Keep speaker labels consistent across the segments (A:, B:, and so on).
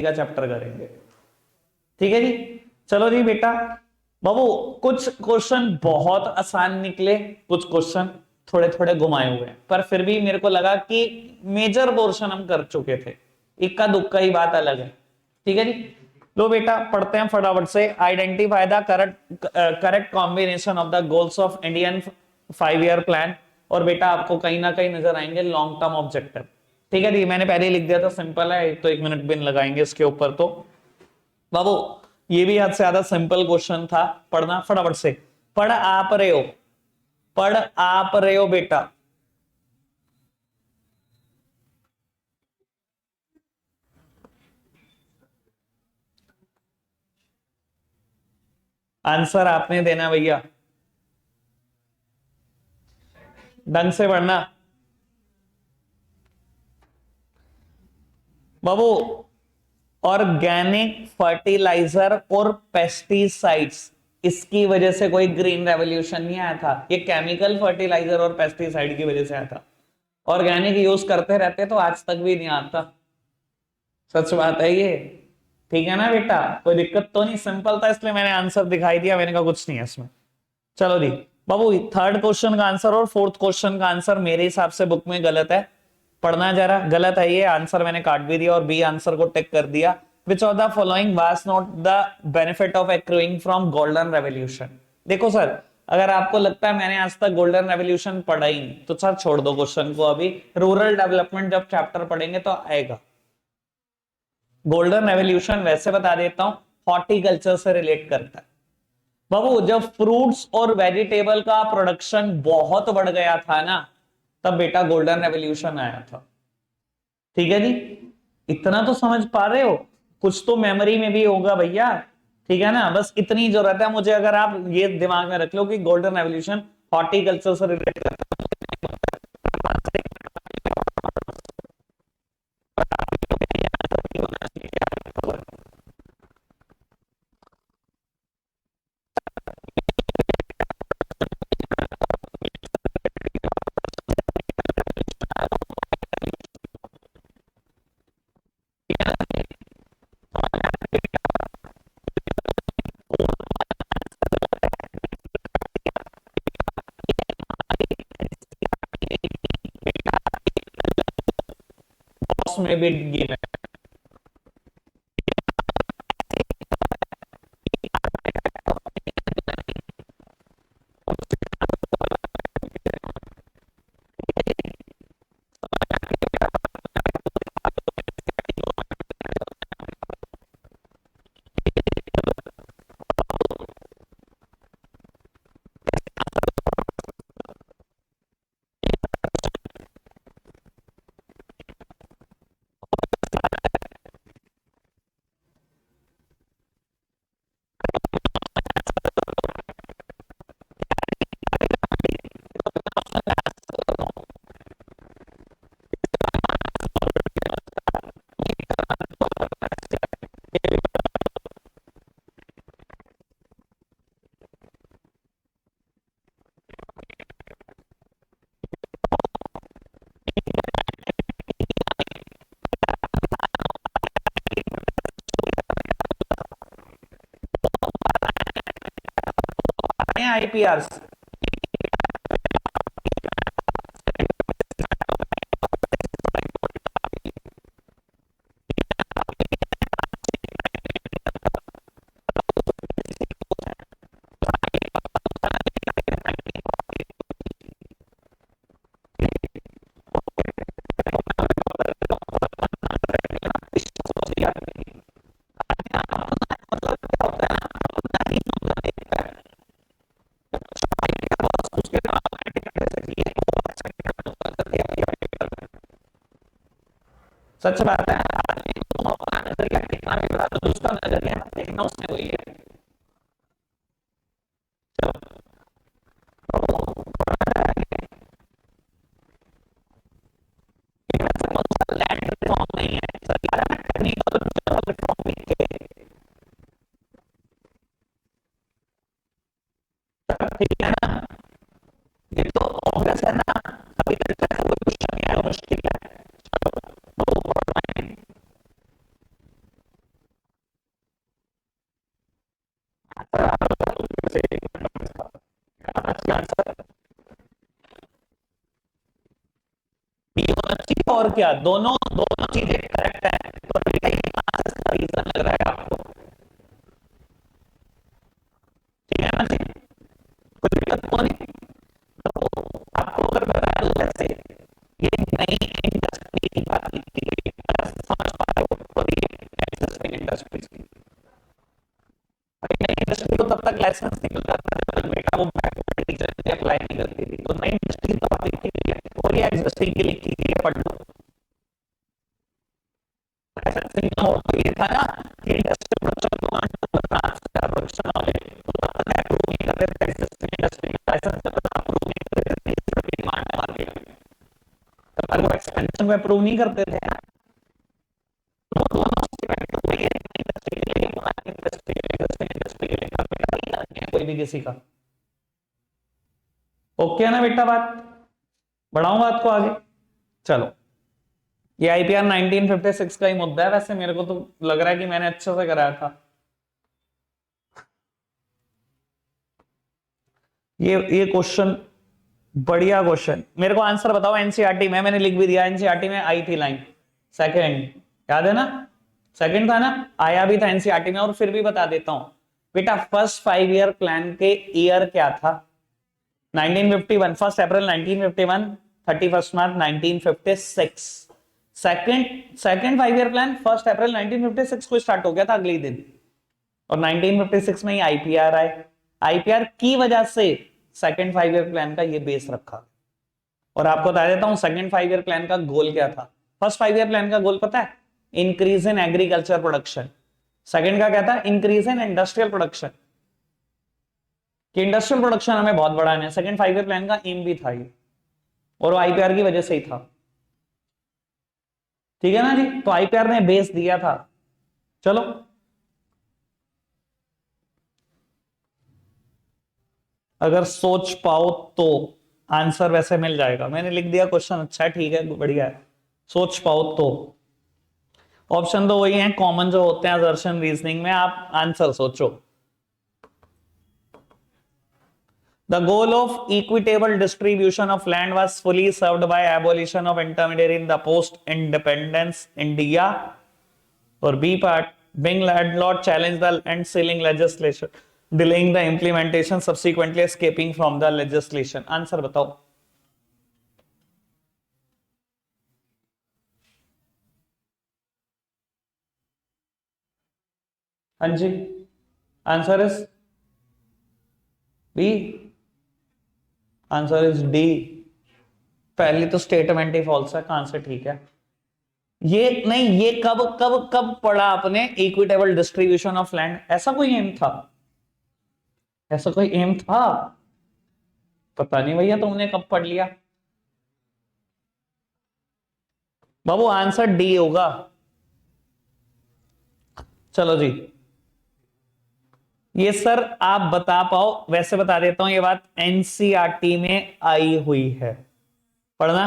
A: का चैप्टर करेंगे। ठीक है जी, चलो जी बेटा। बाबू कुछ क्वेश्चन बहुत आसान निकले, कुछ क्वेश्चन थोड़े थोड़े घुमाए हुए हैं, पर फिर भी मेरे को लगा कि मेजर पोर्शन हम कर चुके थे, इक्का दुक्का ही बात अलग है। ठीक है जी, लो बेटा पढ़ते हैं फटाफट से। Identify the correct combination of the goals of Indian 5 year plan. और बेटा आपको कहीं ना कहीं नजर आएंगे लॉन्ग टर्म ऑब्जेक्टिव। ठीक है जी, मैंने पहले ही लिख दिया था, सिंपल है, तो 1 मिनट भी लगाएंगे इसके ऊपर। तो बाबू ये भी हद से ज्यादा सिंपल क्वेश्चन था, पढ़ना फटाफट से। पढ़ आप रहे हो, पढ़ आप रहे हो बेटा। आंसर आपने देना भैया, ढंग से पढ़ना बाबू। ऑर्गेनिक फर्टिलाइजर और पेस्टिसाइड्स, इसकी वजह से कोई ग्रीन रेवोल्यूशन नहीं आया था, ये केमिकल फर्टिलाइजर और पेस्टिसाइड की वजह से आया था। ऑर्गेनिक यूज करते रहते तो आज तक भी नहीं आता, सच बात है ये। ठीक है ना बेटा, कोई दिक्कत तो नहीं, सिंपल था इसलिए मैंने आंसर दिखाई दिया, मैंने कहा कुछ नहीं है इसमें। चलो जी बाबू, थर्ड क्वेश्चन का आंसर और फोर्थ क्वेश्चन का आंसर मेरे हिसाब से बुक में गलत है, पढ़ना जरा। गलत है ये आंसर, मैंने काट भी दिया और बी आंसर को टिक कर दिया। Which of the following was not the benefit of accruing from golden revolution. देखो सर, अगर आपको लगता है मैंने आज तक गोल्डन रेवोल्यूशन पढ़ा ही नहीं, तो सर छोड़ दो क्वेश्चन को, अभी रूरल डेवलपमेंट जब चैप्टर पढ़ेंगे तो आएगा। गोल्डन रेवोल्यूशन वैसे बता देता हूं, हॉर्टिकल्चर से रिलेट करता है बाबू। जब फ्रूट्स और वेजिटेबल का प्रोडक्शन बहुत बढ़ गया था ना, तब बेटा गोल्डन रेवोल्यूशन आया था। ठीक है जी, इतना तो समझ पा रहे हो, कुछ तो मेमोरी में भी होगा भैया। ठीक है ना, बस इतनी जरूरत है मुझे, अगर आप ये दिमाग में रख लो कि गोल्डन रेवोल्यूशन हॉर्टिकल्चर से रिलेटेड में भी गेम है। आईपीआर सच बात है, नजरिया कितना भी बड़ा तो दूसरा नजरिया देखना उसने वही है। लैंड रिफॉर्म नहीं है, सरकार में टेक्निकल रिफॉर्म भी है। ठीक है ना, ये तो कांग्रेस है ना, अभी तक का कोई क्वेश्चन नहीं आया, मुश्किल है। और क्या, दोनों दोनों चीजें करेक्ट है, तो रीजन लग रहा है आपको, ठीक है ना जी, कोई दिक्कत तो नहीं। तो आपको अगर बताया तो वैसे ये नई इंडस्ट्री की बात की गई है, समझ पा रहे हो, और ये एग्जिस्टिंग इंडस्ट्रीज की, नई इंडस्ट्री को तब तक लाइसेंस निकल जाता है जब तक बेटा वो टीचर अप्लाई नहीं करती थी, तो नई इंडस्ट्री तो बात लिखी गई है, और ये एग्जिस्टिंग की लिखी गई है, पढ़ लो। लाइसेंसिंग का तो ये था ना कि इंडस्ट्रियल प्रोडक्शन को प्रोडक्शन वाले तो तब तक अप्रूव नहीं कर रहे थे, एग्जिस्टिंग इंडस्ट्री लाइसेंस जब तक अप्रूव नहीं कर रहे थे, डिमांड आ गई, तब तक वो एक्सपेंशन को अप्रूव नहीं करते थे, तो दोनों स्टेटमेंट तो वही है, इंडस्ट्री के लिए इंडस्ट्री के लिए कोई भी किसी का। ओके है ना बेटा बात, बढ़ाऊं बात को आगे, चलो ये आईपीआर 1956 का ही मुद्दा है, वैसे मेरे को तो लग रहा है कि मैंने अच्छे से कराया था। ये क्वेश्चन बढ़िया क्वेश्चन, मेरे को आंसर बताओ एनसीईआरटी में, मैंने लिख भी दिया, एनसीईआरटी में आई थी लाइन, सेकंड, याद है ना, सेकंड था ना, आया भी था एनसीईआरटी में, और फिर भी बता देता हूं बेटा, फर्स्ट 5 ईयर प्लान के ईयर क्या था, 1951, 1 अप्रैल 1951, 31 मार्च 1956, सेकंड 5 ईयर प्लान 1 अप्रैल 1956 को स्टार्ट हो गया था अगले दिन, और 1956 में ही आईपीआर आए, आईपीआर की वजह से सेकंड 5 ईयर प्लान का ये बेस रखा। और आपको बता देता हूं सेकंड 5 ईयर प्लान का गोल क्या था, फर्स्ट 5 ईयर प्लान का गोल पता है, increase in agriculture production, second का क्या था, इंक्रीज इन इंडस्ट्रियल प्रोडक्शन, कि इंडस्ट्रियल प्रोडक्शन हमें बहुत बढ़ाना है, सेकंड 5 ईयर प्लान का एम भी था ये, और वो आईपीआर की वजह से ही था, ठीक है ना जी, तो आईपीआर ने बेस दिया था। चलो अगर सोच पाओ तो आंसर वैसे मिल जाएगा, मैंने लिख दिया क्वेश्चन, अच्छा है, ठीक है, बढ़िया है, सोच पाओ तो ऑप्शन तो वही है कॉमन जो होते हैं असर्शन रीजनिंग में, आप आंसर सोचो। The goal of equitable distribution of land was fully served by abolition of intermediary in the post-independence India. Or B part, being landlord challenged the land ceiling legislation, delaying the implementation, subsequently escaping from the legislation. Answer बताओ। हाँ जी, answer is B, answer is D, पहली तो statement ही false है, कहां से ठीक है, ये नहीं, ये कब कब कब पढ़ा आपने, इक्विटेबल डिस्ट्रीब्यूशन ऑफ लैंड, ऐसा कोई एम था, ऐसा कोई एम था, पता नहीं भैया तुमने कब पढ़ लिया, बाबू आंसर डी होगा। चलो जी, ये सर आप बता पाओ, वैसे बता देता हूं, ये बात एनसीईआरटी में आई हुई है, पढ़ना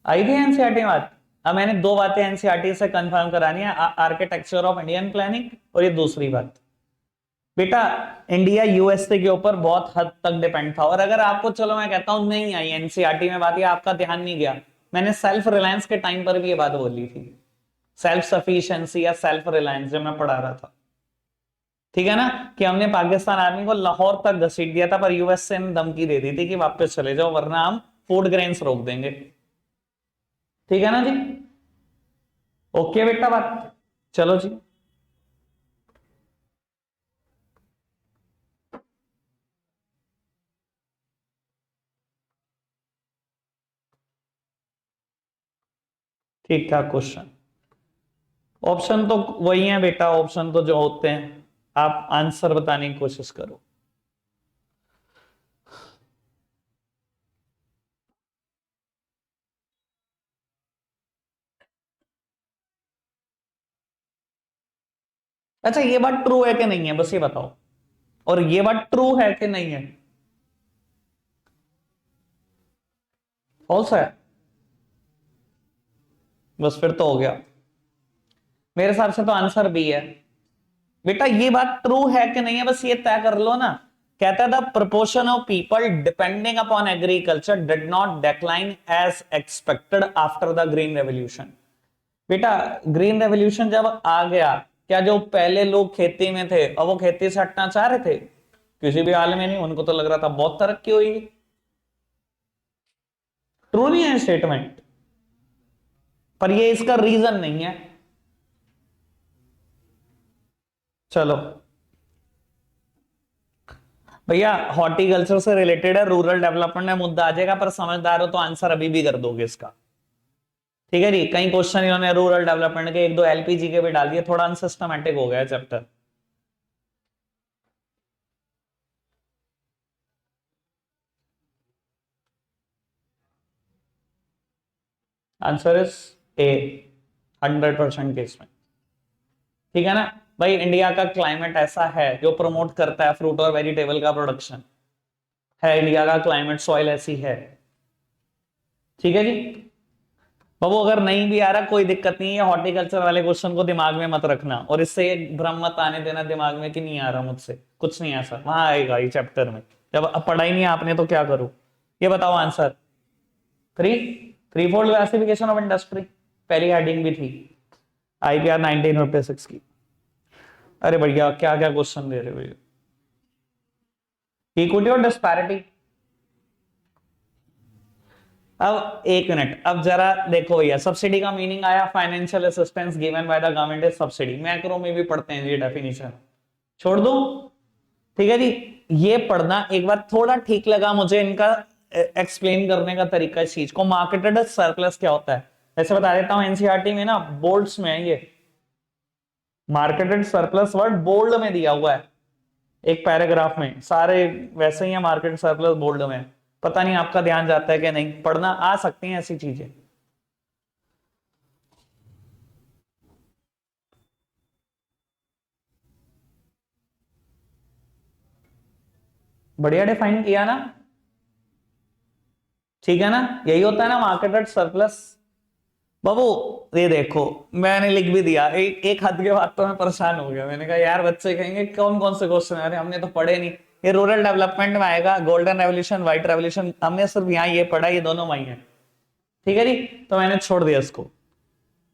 A: आई थी एनसीईआरटी में बात। अब मैंने दो बातें एनसीईआरटी से कंफर्म करानी है, आर्किटेक्चर ऑफ इंडियन प्लानिंग, और ये दूसरी बात, बेटा इंडिया यूएसए के ऊपर बहुत हद तक डिपेंड था, और अगर आपको, चलो मैं कहता हूं नहीं आई एनसीईआरटी में बात, ये आपका ध्यान नहीं गया, मैंने सेल्फ रिलायंस के टाइम पर भी ये बात बोली थी, सेल्फ सफिशिएंसी या सेल्फ रिलायंस जब मैं पढ़ा रहा था, ठीक है ना, कि हमने पाकिस्तान आर्मी को लाहौर तक घसीट दिया था, पर यूएसए ने धमकी दे दी थी कि वापस चले जाओ वरना हम फूड ग्रेन्स रोक देंगे, ठीक है ना जी, ओके बेटा बात, चलो जी, ठीक ठाक क्वेश्चन, ऑप्शन तो वही है बेटा, ऑप्शन तो जो होते हैं, आप आंसर बताने की कोशिश करो। अच्छा ये बात ट्रू है कि नहीं है, बस ये बताओ, और ये बात ट्रू है कि नहीं है, फॉल्स है, बस फिर तो हो गया, मेरे हिसाब से तो आंसर बी है बेटा, ये बात ट्रू है कि नहीं है, बस ये तय कर लो ना, कहता था proportion of people depending upon agriculture did not decline as expected after the green revolution. बेटा ग्रीन रेवोल्यूशन जब आ गया, क्या जो पहले लोग खेती में थे अब वो खेती से हटना चाह रहे थे? किसी भी हाल में नहीं, उनको तो लग रहा था बहुत तरक्की हुई। ट्रू नहीं है स्टेटमेंट, पर ये इसका रीजन नहीं है। चलो भैया हॉर्टिकल्चर से रिलेटेड है, रूरल डेवलपमेंट में मुद्दा आ जाएगा, पर समझदार हो तो आंसर अभी भी कर दोगे इसका। ठीक है जी, कई क्वेश्चन इन्होंने रूरल डेवलपमेंट के, एक दो एलपीजी के भी डाल दिए, थोड़ा अनसिस्टमैटिक हो गया chapter. Answer is a 100% case में। ठीक है ना भाई, इंडिया का क्लाइमेट ऐसा है जो प्रमोट करता है फ्रूट और वेजिटेबल का प्रोडक्शन है, इंडिया का क्लाइमेट, सॉइल ऐसी है। ठीक है जी बाबू, अगर नहीं भी आ रहा कोई दिक्कत नहीं है, हॉर्टिकल्चर वाले क्वेश्चन को दिमाग में मत रखना और इससे भ्रम मत आने देना दिमाग में कि नहीं आ रहा मुझसे, कुछ नहीं ऐसा, वहां आएगा ये चैप्टर में। जब अब पढ़ा ही नहीं आपने तो क्या करूं? ये बताओ answer. Three fold classification of industry, पहली हेडिंग भी थी IPR 1956 की। अरे भैया क्या क्या क्वेश्चन दे रहे हो भैया। इक्विटी और डिस्पैरिटी, अब एक मिनट, अब जरा देखो भैया, सब्सिडी का मीनिंग आया financial assistance given by the government is subsidy, macro में भी पढ़ते हैं ये डेफिनेशन, छोड़ दो। ठीक है जी, ये पढ़ना एक बार, थोड़ा ठीक लगा मुझे इनका एक्सप्लेन करने का तरीका इस चीज को। मार्केटेड सरप्लस क्या होता है, ऐसे बता देता हूं, एनसीईआरटी में ना बोल्ड्स में है ये, मार्केटेड सरप्लस वर्ड बोल्ड में दिया हुआ है एक पैराग्राफ में, सारे वैसे ही है मार्केट सरप्लस बोल्ड में। पता नहीं आपका ध्यान जाता है कि नहीं, पढ़ना आ सकती हैं ऐसी चीजें। बढ़िया डिफाइन किया ना, ठीक है ना, यही होता है ना मार्केटेड सरप्लस। बाबू ये देखो मैंने लिख भी दिया, एक हद के बाद तो मैं परेशान हो गया, मैंने कहा यार बच्चे कहेंगे कौन कौन से क्वेश्चन आ रहे हैं, हमने तो पढ़े नहीं। ये रूरल डेवलपमेंट में आएगा, गोल्डन रेवोल्यूशन, व्हाइट रेवोल्यूशन, हमने सिर्फ यहाँ ये पढ़ा, ये दोनों वही है। ठीक है जी, तो मैंने छोड़ दिया इसको,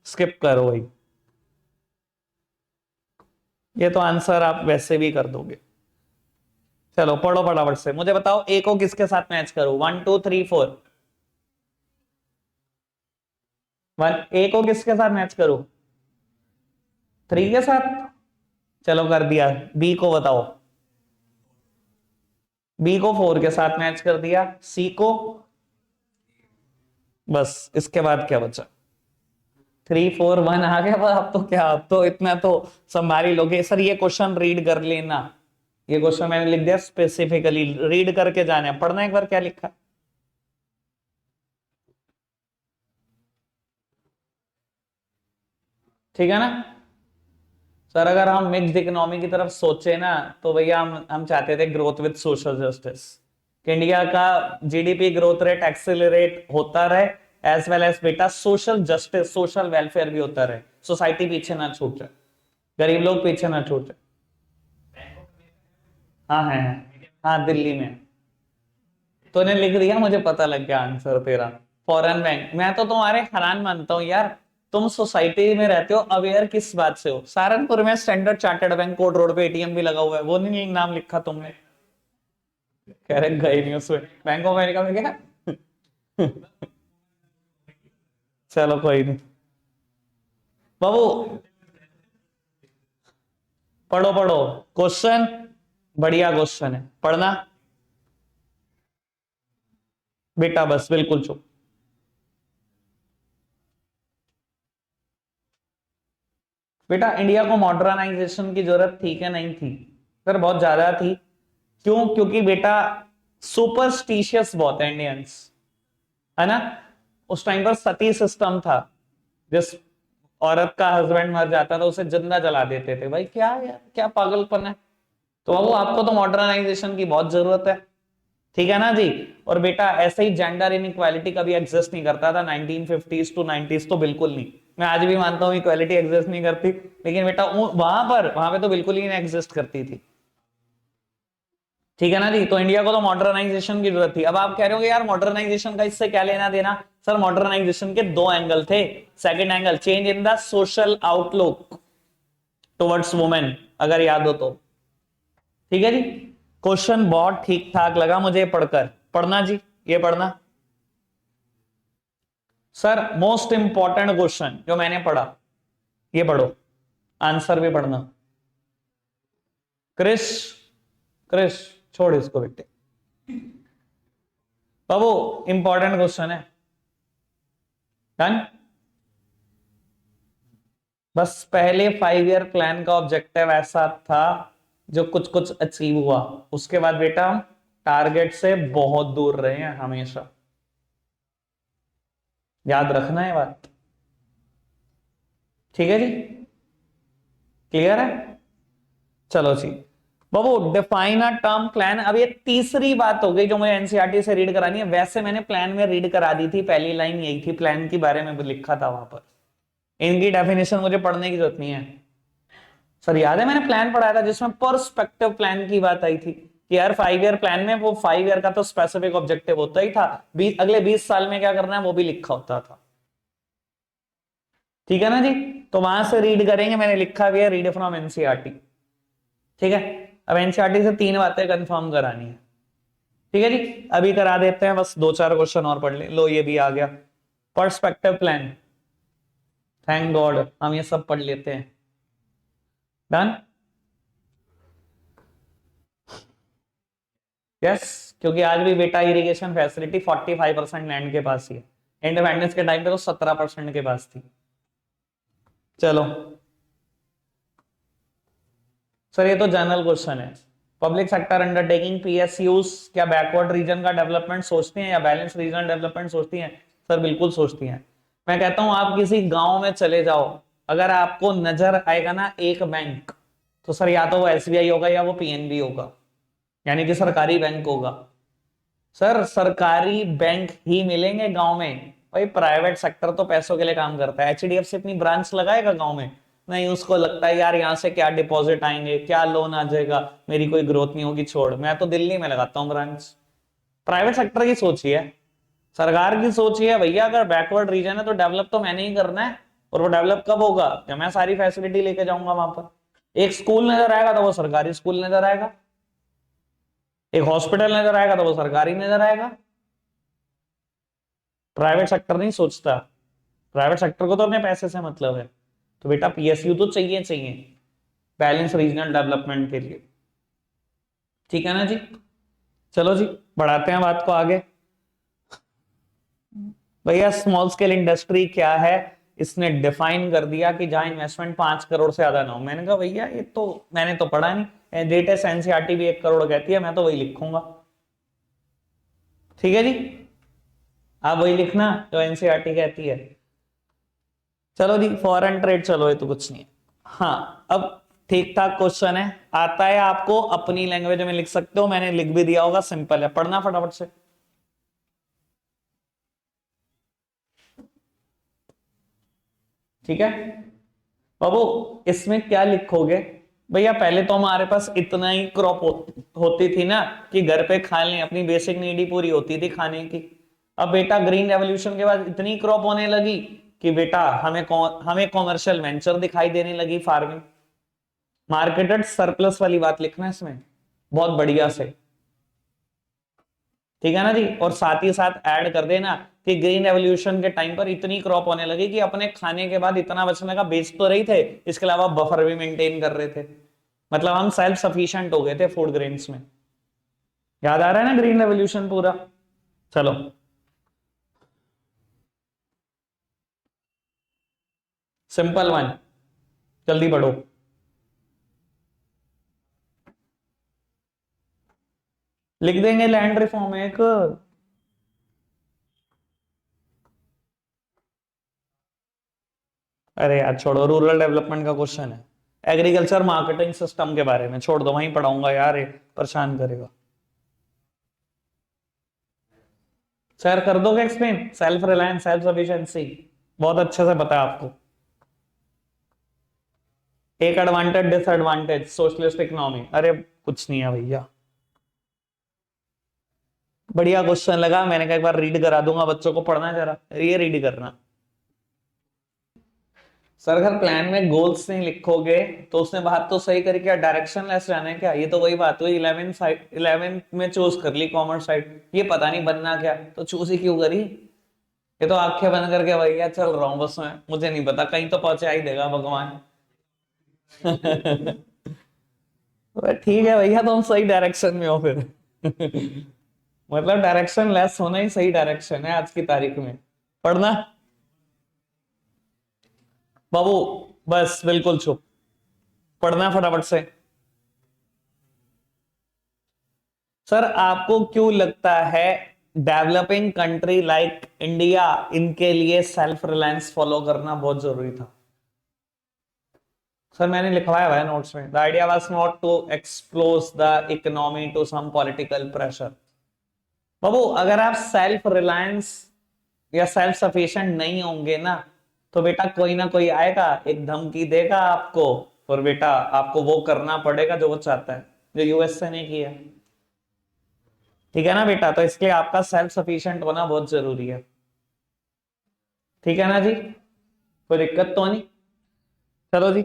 A: स्किप करो भाई, ये तो आंसर आप वैसे भी कर दोगे। चलो पढ़ो फटाफट से, मुझे बताओ ए को किसके साथ मैच करूं, 1 2 3 4, ए को किसके साथ मैच करूं? 3 के साथ, चलो कर दिया। बी को बताओ, बी को 4 के साथ मैच कर दिया, सी को, बस इसके बाद क्या बचा? 3 4 1 आ गया, अब तो क्या, अब तो इतना तो संभाली लोगे सर। ये क्वेश्चन रीड कर लेना, ये क्वेश्चन मैंने लिख दिया स्पेसिफिकली, रीड करके जाना है, पढ़ना एक बार क्या लिखा। ठीक है ना सर, अगर हम मिक्स्ड इकोनॉमी की तरफ सोचे ना तो भैया हम चाहते थे ग्रोथ विद सोशल जस्टिस, कि इंडिया का जीडीपी ग्रोथ रेट एक्सेलरेट होता रहे, एज वेल एज बेटा सोशल जस्टिस, सोशल वेलफेयर भी होता रहे, सोसाइटी पीछे ना छूट जाए, गरीब लोग पीछे ना छूट जाए। हाँ है, हाँ दिल्ली में। तूने लिख दिया, मुझे पता लग गया आंसर तेरा, फॉरेन बैंक। मैं तो तुम्हारे हैरान मानता हूँ यार, तुम सोसाइटी में रहते हो, अवेयर किस बात से हो? सहारनपुर में standard chartered bank court road पे एटीएम भी लगा हुआ है, वो नहीं नाम लिखा तुमने? कह रहे गए नहीं उसमें, बैंक ऑफ अमेरिका में क्या? चलो कोई नहीं बाबू, पढ़ो पढ़ो क्वेश्चन, बढ़िया क्वेश्चन है, पढ़ना बेटा, बस बिल्कुल चुप। बेटा इंडिया को मॉडर्नाइजेशन की जरूरत थी क्या? नहीं थी सर, बहुत ज्यादा थी। क्यों? क्योंकि बेटा सुपरस्टिशियस बहुत है इंडियंस, है ना। उस टाइम पर सती सिस्टम था, जिस औरत का हस्बैंड मर जाता था उसे जिंदा जला देते थे। भाई क्या यार, क्या पागलपन है। तो बाबू आपको तो मॉडर्नाइजेशन की बहुत जरूरत है, ठीक है ना जी। और बेटा ऐसे ही जेंडर इनइक्वालिटी कभी एग्जिस्ट नहीं करता था 1950s टू 90s, तो बिल्कुल नहीं। मैं आज भी मानता हूं इक्वालिटी एग्जिस्ट नहीं करती, लेकिन बेटा वहां पे तो बिल्कुल ही नहीं एग्जिस्ट करती थी। ठीक है ना जी। तो इंडिया को तो मॉडर्नाइजेशन की जरूरत थी। अब आप कह रहे हो यार मॉडर्नाइजेशन का इससे क्या लेना देना। सर मॉडर्नाइजेशन के दो एंगल थे। Second angle, change in the social outlook towards women, अगर याद हो तो। ठीक है जी। क्वेश्चन बहुत ठीक ठाक लगा मुझे पढ़कर। पढ़ना जी, ये पढ़ना। सर मोस्ट इंपॉर्टेंट क्वेश्चन जो मैंने पढ़ा, ये पढ़ो, आंसर भी पढ़ना। क्रिस, क्रिस छोड़ इसको बेटे, बाबू इंपॉर्टेंट क्वेश्चन है। डन। बस पहले 5 ईयर प्लान का ऑब्जेक्टिव ऐसा था जो कुछ कुछ अचीव हुआ, उसके बाद बेटा हम टारगेट से बहुत दूर रहे हैं हमेशा। याद रखना है बात। ठीक है जी, क्लियर है। चलो जी बाबू, डिफाइन अ टर्म प्लान। अब ये तीसरी बात हो गई जो मुझे एनसीईआरटी से रीड करानी है। वैसे मैंने प्लान में रीड करा दी थी, पहली लाइन यही थी, प्लान के बारे में लिखा था वहां पर। इनकी डेफिनेशन मुझे पढ़ने की जरूरत नहीं है। सर याद है मैंने प्लान पढ़ाया था जिसमें पर्सपेक्टिव प्लान की बात आई थी कि यार 5 ईयर प्लान में वो 5 ईयर का तो स्पेसिफिक ऑब्जेक्टिव होता ही था, अगले 20 साल में क्या करना है वो भी लिखा होता था। ठीक है ना जी। तो वहां से रीड करेंगे, मैंने लिखा भी है, रीड फ्रॉम एनसीईआरटी। ठीक है। अब एनसीईआरटी से 3 बातें कंफर्म करानी है। ठीक है जी, अभी करा देते हैं, बस 2-4 क्वेश्चन और पढ़ ले। लो ये भी आ गया, पर्सपेक्टिव प्लान। थैंक गॉड हम ये सब पढ़ लेते हैं। डन। यस, क्योंकि आज भी बेटा इरिगेशन फैसिलिटी 45% लैंड के पास ही है। इंडिपेंडेंस के टाइम पे तो 17% के पास थी। चलो सर, ये तो जनरल क्वेश्चन है। पब्लिक सेक्टर अंडरटेकिंग पीएसयूज क्या बैकवर्ड रीजन का डेवलपमेंट सोचती हैं या बैलेंस रीजनल डेवलपमेंट सोचती हैं। सर बिल्कुल सोचती हैं। मैं कहता हूं आप किसी गांव में चले जाओ, अगर आपको नजर आएगा ना एक बैंक, तो सर या तो वो एसबीआई होगा या वो पीएनबी होगा, यानी कि सरकारी बैंक होगा। सर सरकारी बैंक ही मिलेंगे गांव में। भाई प्राइवेट सेक्टर तो पैसों के लिए काम करता है। एचडीएफसी अपनी ब्रांच लगाएगा गांव में? नहीं, उसको लगता है यार यहाँ से क्या डिपॉजिट आएंगे, क्या लोन आ जाएगा, मेरी कोई ग्रोथ नहीं होगी, छोड़ मैं तो दिल्ली में लगाता हूँ ब्रांच। प्राइवेट सेक्टर की सोच ही है। सरकार की सोच ही है भैया अगर बैकवर्ड रीजन है तो डेवलप तो मैंने ही करना है। और वो डेवलप कब होगा, जब मैं सारी फैसिलिटी लेके जाऊंगा वहां पर। एक स्कूल नजर आएगा तो वो सरकारी स्कूल नजर आएगा, एक हॉस्पिटल नजर आएगा तो वो सरकारी नजर आएगा। प्राइवेट सेक्टर नहीं सोचता। प्राइवेट सेक्टर को तो अपने पैसे से मतलब है। तो बेटा पीएसयू तो चाहिए चाहिए बैलेंस रीजनल डेवलपमेंट के लिए। ठीक है ना जी। चलो जी बढ़ाते हैं बात को आगे। भैया स्मॉल स्केल इंडस्ट्री क्या है, इसने डिफाइन कर दिया कि जहां इन्वेस्टमेंट 5 करोड़ से ज्यादा ना हो। मैंने कहा भैया ये तो मैंने तो पढ़ा नहीं, लेटेस्ट एनसीईआरटी भी 1 करोड़ कहती है, मैं तो वही लिखूंगा। ठीक है जी, आप वही लिखना जो एनसीईआरटी कहती है। चलो जी फॉरेन ट्रेड, चलो ये तो कुछ नहीं है। हाँ अब ठीक ठाक क्वेश्चन है, आता है आपको, अपनी लैंग्वेज में लिख सकते हो, मैंने लिख भी दिया होगा, सिंपल है, पढ़ना फटाफट से। ठीक है बाबू, इसमें क्या लिखोगे। भैया पहले तो हमारे पास इतना ही क्रॉप होती थी ना कि घर पे खा लें, अपनी बेसिक नीड ही पूरी होती थी खाने की। अब बेटा ग्रीन रेवोल्यूशन के बाद इतनी क्रॉप होने लगी कि बेटा हमें कॉमर्शियल वेंचर दिखाई देने लगी फार्मिंग। मार्केटेड सरप्लस वाली बात लिखना इसमें बहुत बढ़िया से। ठीक है ना जी। और साथ ही साथ ऐड कर देना कि ग्रीन रेवोल्यूशन के टाइम पर इतनी क्रॉप होने लगी कि अपने खाने के बाद इतना बचने का बेच तो रही थे, इसके अलावा बफर भी मेंटेन कर रहे थे। मतलब हम सेल्फ सफिशिएंट हो गए थे फूड ग्रेन्स में। याद आ रहा है ना ग्रीन रेवोल्यूशन पूरा। चलो सिंपल वन, जल्दी पढ़ो। लिख देंगे लैंड रिफॉर्म एक। अरे यार छोड़ो, रूरल डेवलपमेंट का क्वेश्चन है, एग्रीकल्चर मार्केटिंग सिस्टम के बारे में छोड़ दो, वहीं पढ़ाऊंगा यार, ये परेशान करेगा। सर कर दोगे explain, self reliance self sufficiency बहुत अच्छे से पता है आपको। एक एडवांटेज डिसएडवांटेज सोशलिस्ट इकोनॉमी, अरे कुछ नहीं है भैया। बढ़िया क्वेश्चन लगा, मैंने कहा एक बार रीड करा दूंगा बच्चों को, पढ़ना जरा, ये रीड करना। सर अगर प्लान में गोल्स नहीं लिखोगे तो उसने बात तो सही करी, क्या डायरेक्शन लेस जाना है क्या? ये तो वही बात हुई, 11 साइड 11 में चूज कर ली कॉमर्स साइड, ये पता नहीं बनना क्या, तो चूज ही क्यों करी? ये तो आंखें बंद करके भैया चल रहा हूँ बस मैं, मुझे नहीं पता, कहीं तो पहुंचा ही देगा भगवान। ठीक है भैया, तुम सही डायरेक्शन में हो फिर। मतलब डायरेक्शन लेस होना ही सही डायरेक्शन है आज की तारीख में। पढ़ना बाबू, बस बिल्कुल चुप, पढ़ना फटाफट से। सर आपको क्यों लगता है डेवलपिंग कंट्री लाइक इंडिया, इनके लिए सेल्फ रिलायंस फॉलो करना बहुत जरूरी था? सर मैंने लिखवाया हुआ है नोट्स में, the idea was not to expose the economy to some political pressure. बाबू अगर आप सेल्फ रिलायंस या सेल्फ सफिशिएंट नहीं होंगे ना, तो बेटा कोई ना कोई आएगा, एक धमकी देगा आपको, और बेटा आपको वो करना पड़ेगा जो वो चाहता है, जो यूएसए ने किया। ठीक है ना बेटा, तो इसलिए आपका सेल्फ सफिशिएंट होना बहुत जरूरी है। ठीक है ना जी, कोई दिक्कत तो नहीं? चलो जी,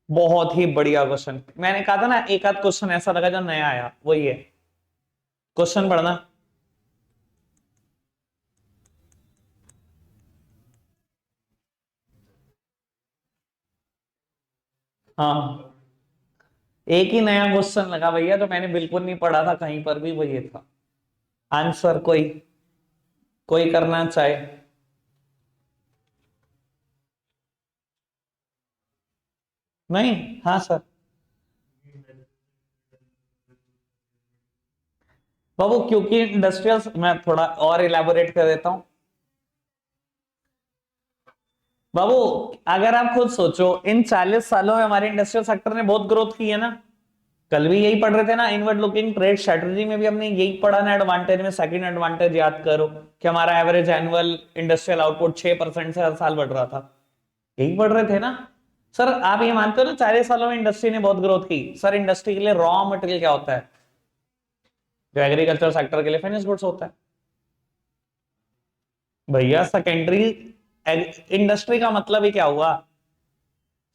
A: बहुत ही बढ़िया क्वेश्चन, मैंने कहा था ना एक आध क्वेश्चन ऐसा लगा जो नया आया, वही है। क्वेश्चन पढ़ना। हाँ, एक ही नया क्वेश्चन लगा भैया, जो मैंने बिल्कुल नहीं पढ़ा था कहीं पर भी, वो ये था। आंसर कोई कोई करना चाहे। नहीं, हाँ सर। बाबू क्योंकि इंडस्ट्रियल, मैं थोड़ा और इलेबोरेट कर देता हूं। बाबू अगर आप खुद सोचो, इन 40 सालों में हमारे इंडस्ट्रियल सेक्टर ने बहुत ग्रोथ की है ना। कल भी यही पढ़ रहे थे ना, इनवर्ड लुकिंग ट्रेड स्ट्रेटजी में भी हमने यही पढ़ा ना, एडवांटेज में सेकंड एडवांटेज याद करो कि हमारा एवरेज एनुअल इंडस्ट्रियल आउटपुट 6% से हर साल बढ़ रहा था, यही पढ़ रहे थे ना। सर आप ये मानते हो ना 40 सालों में इंडस्ट्री ने बहुत ग्रोथ की? सर इंडस्ट्री के लिए रॉ मटेरियल क्या होता है, जो एग्रीकल्चर सेक्टर के लिए फिनिश गुड्स होता है भैया। सेकेंडरी इंडस्ट्री का मतलब ही क्या हुआ?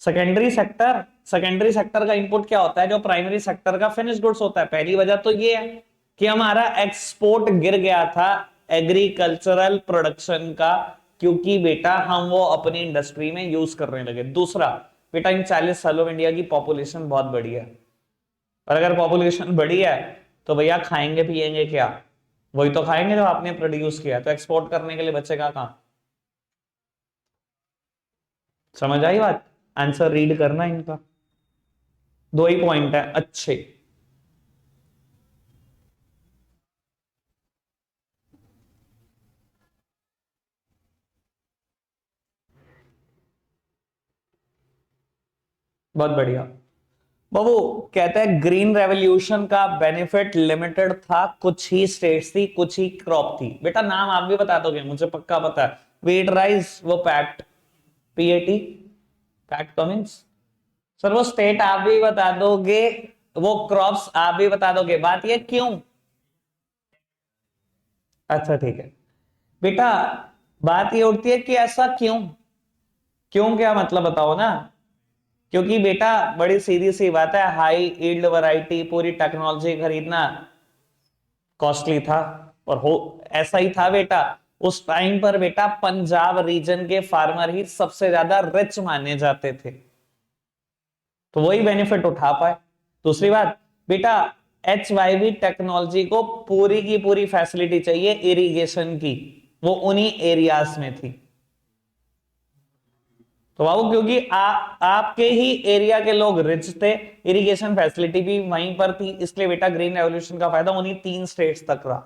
A: सेकेंडरी सेक्टर का इनपुट क्या होता है, जो प्राइमरी सेक्टर का फिनिश गुड्स होता है। पहली वजह तो ये है कि हमारा एक्सपोर्ट गिर गया था एग्रीकल्चरल प्रोडक्शन का, क्योंकि बेटा हम वो अपनी इंडस्ट्री में यूज करने लगे। दूसरा बेटा, इन 40 सालों में इंडिया की पॉपुलेशन बहुत बढ़ी है, और अगर पॉपुलेशन बढ़ी है तो भैया खाएंगे पिएंगे क्या? वही तो खाएंगे जो आपने प्रोड्यूस किया, तो एक्सपोर्ट करने के लिए बचेगा कहां? समझ आई बात? आंसर रीड करना इनका, दो ही पॉइंट है अच्छे। बहुत बढ़िया। बाबू कहते हैं ग्रीन रेवोल्यूशन का बेनिफिट लिमिटेड था, कुछ ही स्टेट्स थी, कुछ ही क्रॉप थी। बेटा नाम आप भी बता दोगे, मुझे पक्का पता है। व्हीट राइस, वो पैक्ट, पीएटी, पैक्ट कमिंस। सर वो स्टेट आप भी बता दोगे, वो क्रॉप्स आप भी बता दोगे, बात ये क्यों? अच्छा ठीक है बेटा, बात ये उठती है कि ऐसा क्यों, क्यों क्या मतलब बताओ ना। क्योंकि बेटा बड़ी सीधी सी बात है, हाई ईल्ड वैरायटी पूरी टेक्नोलॉजी खरीदना कॉस्टली था, और हो ऐसा ही था बेटा। उस टाइम पर बेटा पंजाब रीजन के फार्मर ही सबसे ज्यादा रिच माने जाते थे, तो वही बेनिफिट उठा पाए। दूसरी बात बेटा, HYV टेक्नोलॉजी को पूरी की पूरी फैसिलिटी चाहिए इरिगेशन की, वो उन्हीं एरियाज में थी। तो बाबू क्योंकि आपके ही एरिया के लोग रिच थे, इरिगेशन फैसिलिटी भी वहीं पर थी, इसलिए बेटा ग्रीन रेवोल्यूशन का फायदा उन्हीं 3 स्टेट्स तक रहा।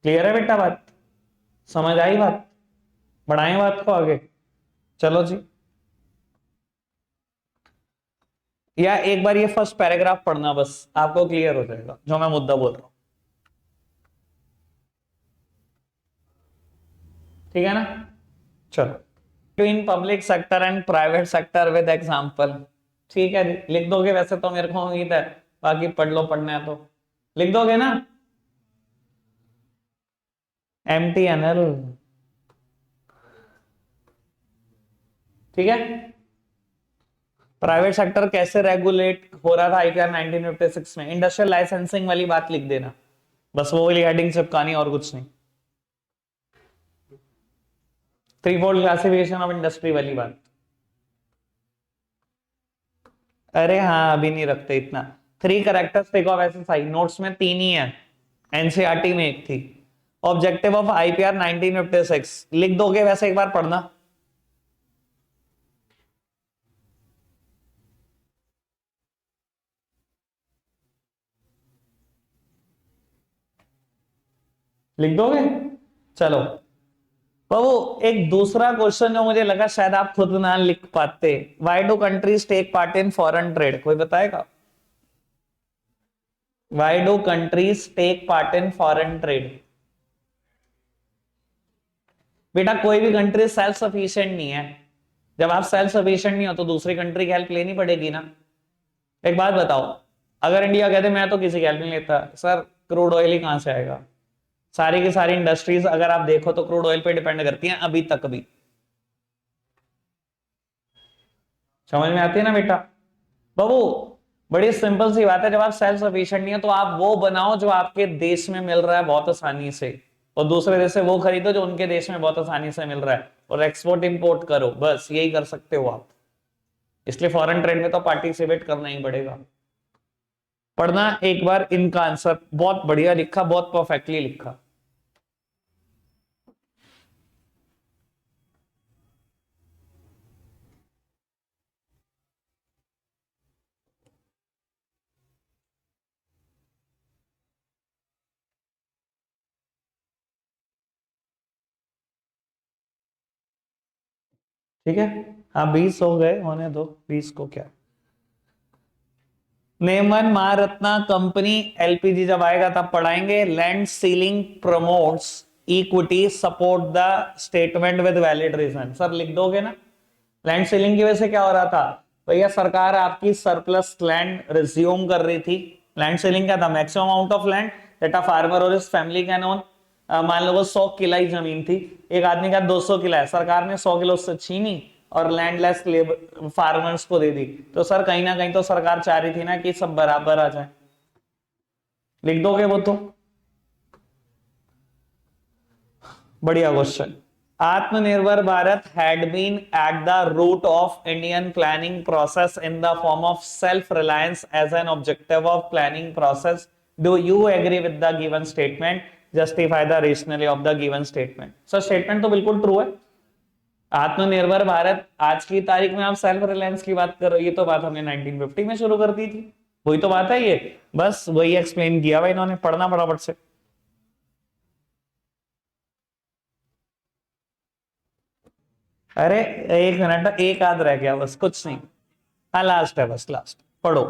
A: क्लियर है बेटा बात? समझ आई बात? बढ़ाएं बात को आगे, चलो जी। या एक बार ये फर्स्ट पैराग्राफ पढ़ना, बस आपको क्लियर हो जाएगा जो मैं मुद्दा बोल रहा हूं। ठीक है ना? चलो, in public sector and private sector with example. ठीक है, लिख दोगे वैसे तो, मेरे को उम्मीद है, बाकी पढ़ लो पढ़ना है तो। लिख दोगे ना, MTNL। ठीक है। प्राइवेट सेक्टर कैसे रेगुलेट हो रहा था IPR 1956 में, इंडस्ट्रियल लाइसेंसिंग वाली बात लिख देना, बस वो वाली हेडिंग चिपकानी और कुछ नहीं। Three fold classification of industry वाली बात। अरे हाँ अभी नहीं रखते इतना। Three characteristic of SSI, notes में तीन ही है, एनसीईआरटी में एक थी। ऑब्जेक्टिव ऑफ IPR 1956 लिख दोगे वैसे, एक बार पढ़ना। लिख दोगे, चलो। तो एक दूसरा क्वेश्चन जो मुझे लगा शायद आप खुद ना लिख पाते, why do countries take part in foreign trade, कोई बताएगा? Why do countries take part in foreign trade? बेटा कोई भी कंट्री सेल्फ सफिशिएंट नहीं है, जब आप सेल्फ सफिशिएंट नहीं हो तो दूसरी कंट्री की हेल्प लेनी पड़ेगी ना। एक बात बताओ, अगर इंडिया कहते मैं तो किसी की हेल्प नहीं लेता, सर क्रूड ऑयल ही कहां से आएगा? सारी की सारी इंडस्ट्रीज अगर आप देखो तो क्रूड ऑयल पे डिपेंड करती हैं अभी तक भी। समझ में आती है ना बेटा? बाबू बड़ी सिंपल सी बात है, जब आप सेल्फ सफिशिएंट नहीं है तो आप वो बनाओ जो आपके देश में मिल रहा है बहुत आसानी से, और दूसरे देश से वो खरीदो जो उनके देश में बहुत आसानी से मिल रहा है, और एक्सपोर्ट इंपोर्ट करो, बस यही कर सकते हो आप। इसलिए फॉरेन ट्रेड में तो पार्टिसिपेट करना ही पड़ेगा। पढ़ना एक बार इनका आंसर, बहुत बढ़िया लिखा, बहुत परफेक्टली लिखा। ठीक है, हाँ 20 हो गए, होने दो 20 को क्या। नेमन महारत्ना कंपनी LPG जब आएगा तब पढ़ाएंगे। Land ceiling promotes equity support the statement with valid reason, sir लिख दोगे ना? लैंड सीलिंग की वजह से क्या हो रहा था भैया, सरकार आपकी सरप्लस लैंड रिज्यूम कर रही थी। लैंड सीलिंग क्या था? Maximum amount of land that a farmer और हिज फैमिली कैन ओन। मान लो वो 100 किला ही जमीन थी, एक आदमी का 200 किला है, सरकार ने 100 किलो उससे छीनी और लैंडलेस लेबर फार्मर्स को दे दी। तो सर कहीं ना कहीं तो सरकार चाह रही थी ना कि सब बराबर आ जाए। लिख दोगे वो तो? बढ़िया क्वेश्चन। आत्मनिर्भर Bharat had been at the root of Indian planning process in the form of self-reliance as an objective of planning process. Do you agree with the given statement? Justify the rationale of the given statement. So statement तो बिल्कुल true है। आत्मनिर्भर भारत आज की तारीख में आप self reliance की बात कर रहे हो, ये तो बात हमने 1950 में शुरू कर दी थी, वही तो बात है ये, बस वही एक्सप्लेन किया भाई इन्होंने, पढ़ना फटाफट से। अरे एक मिनट, एक आध रह गया बस, कुछ नहीं। हाँ लास्ट है, बस लास्ट पढ़ो।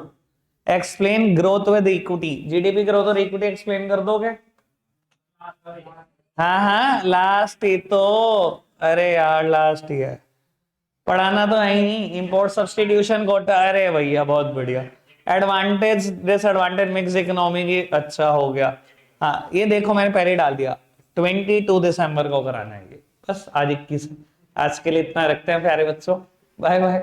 A: Explain growth with equity, GDP growth और इक्विटी एक्सप्लेन कर दोगे? हाँ हाँ लास्ट ही तो, अरे यार लास्ट ही है, पढ़ाना तो है ही नहीं। इंपोर्ट सब्सटीट्यूशन कोटा, अरे भैया बहुत बढ़िया। एडवांटेज डिसएडवांटेज मिक्स इकोनॉमी की, अच्छा हो गया। हाँ ये देखो मैंने पहले ही डाल दिया, 22 दिसंबर को कराना है ये, बस आज 21। आज के लिए इतना रखते हैं प्यारे बच्चों, बाय बाय।